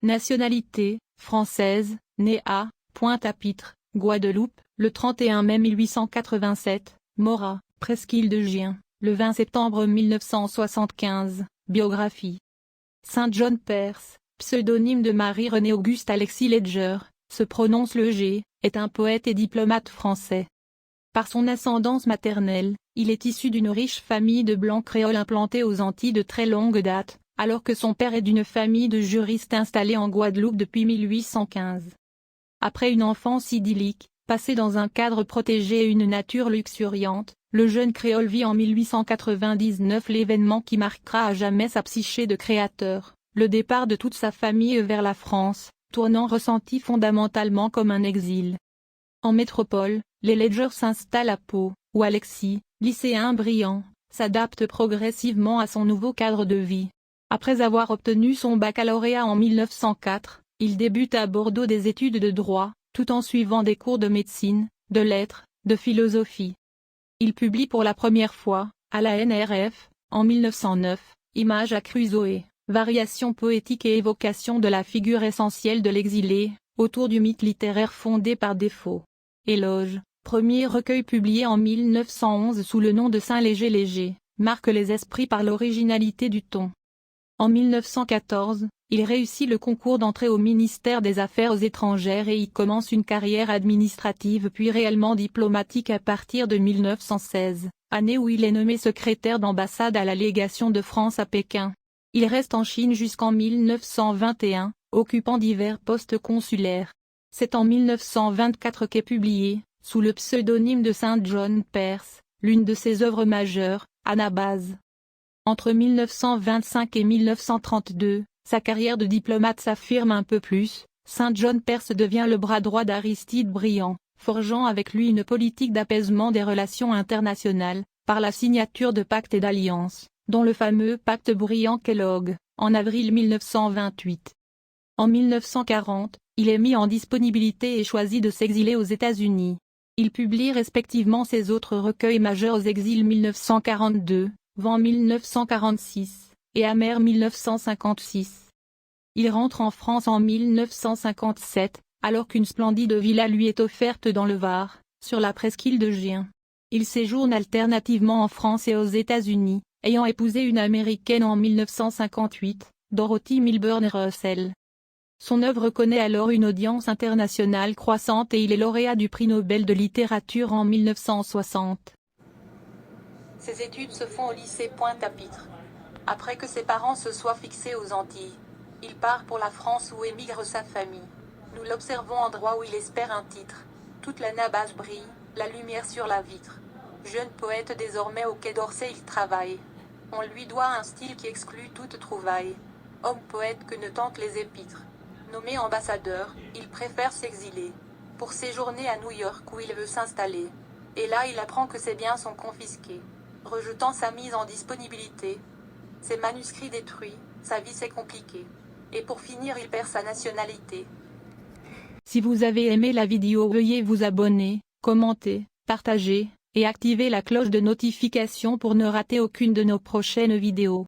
Nationalité, française, né à Pointe-à-Pitre, Guadeloupe, le 31 mai 1887, mort à Presqu'île de Gien, le 20 septembre 1975, biographie. Saint John Perse, pseudonyme de Marie-Renée Auguste Alexis Ledger, se prononce le G, est un poète et diplomate français. Par son ascendance maternelle, il est issu d'une riche famille de blancs créoles implantés aux Antilles de très longue date, alors que son père est d'une famille de juristes installés en Guadeloupe depuis 1815. Après une enfance idyllique, passée dans un cadre protégé et une nature luxuriante, le jeune créole vit en 1899 l'événement qui marquera à jamais sa psyché de créateur, le départ de toute sa famille vers la France, tournant ressenti fondamentalement comme un exil. En métropole, les Ledger s'installent à Pau, où Alexis, lycéen brillant, s'adapte progressivement à son nouveau cadre de vie. Après avoir obtenu son baccalauréat en 1904, il débute à Bordeaux des études de droit, tout en suivant des cours de médecine, de lettres, de philosophie. Il publie pour la première fois, à la NRF, en 1909, Images à Crusoé, variations poétiques et évocation de la figure essentielle de l'exilé, autour du mythe littéraire fondé par défaut. Éloge, premier recueil publié en 1911 sous le nom de Saint-Léger-Léger, marque les esprits par l'originalité du ton. En 1914, il réussit le concours d'entrée au ministère des Affaires étrangères et y commence une carrière administrative puis réellement diplomatique à partir de 1916, année où il est nommé secrétaire d'ambassade à la légation de France à Pékin. Il reste en Chine jusqu'en 1921, occupant divers postes consulaires. C'est en 1924 qu'est publié, sous le pseudonyme de Saint John Perse, l'une de ses œuvres majeures, Anabase. Entre 1925 et 1932, sa carrière de diplomate s'affirme un peu plus, Saint John Perse devient le bras droit d'Aristide Briand, forgeant avec lui une politique d'apaisement des relations internationales, par la signature de pactes et d'alliances, dont le fameux pacte Briand-Kellogg, en avril 1928. En 1940, il est mis en disponibilité et choisit de s'exiler aux États-Unis. Il publie respectivement ses autres recueils majeurs aux exils 1942, Vent 1946, et Amer 1956. Il rentre en France en 1957, alors qu'une splendide villa lui est offerte dans le Var, sur la presqu'île de Gien. Il séjourne alternativement en France et aux États-Unis, ayant épousé une Américaine en 1958, Dorothy Milburn Russell. Son œuvre connaît alors une audience internationale croissante et il est lauréat du prix Nobel de littérature en 1960. Ses études se font au lycée Pointe-à-Pitre. Après que ses parents se soient fixés aux Antilles, il part pour la France où émigre sa famille. Nous l'observons en droit où il espère un titre. Toute la Nabase brille, la lumière sur la vitre. Jeune poète désormais au Quai d'Orsay il travaille. On lui doit un style qui exclut toute trouvaille. Homme poète que ne tentent les épîtres. Nommé ambassadeur, il préfère s'exiler. Pour séjourner à New York où il veut s'installer. Et là il apprend que ses biens sont confisqués. Rejetant sa mise en disponibilité. Ses manuscrits détruits, sa vie c'est compliqué. Et pour finir il perd sa nationalité. Si vous avez aimé la vidéo, veuillez vous abonner, commenter, partager, et activer la cloche de notification pour ne rater aucune de nos prochaines vidéos.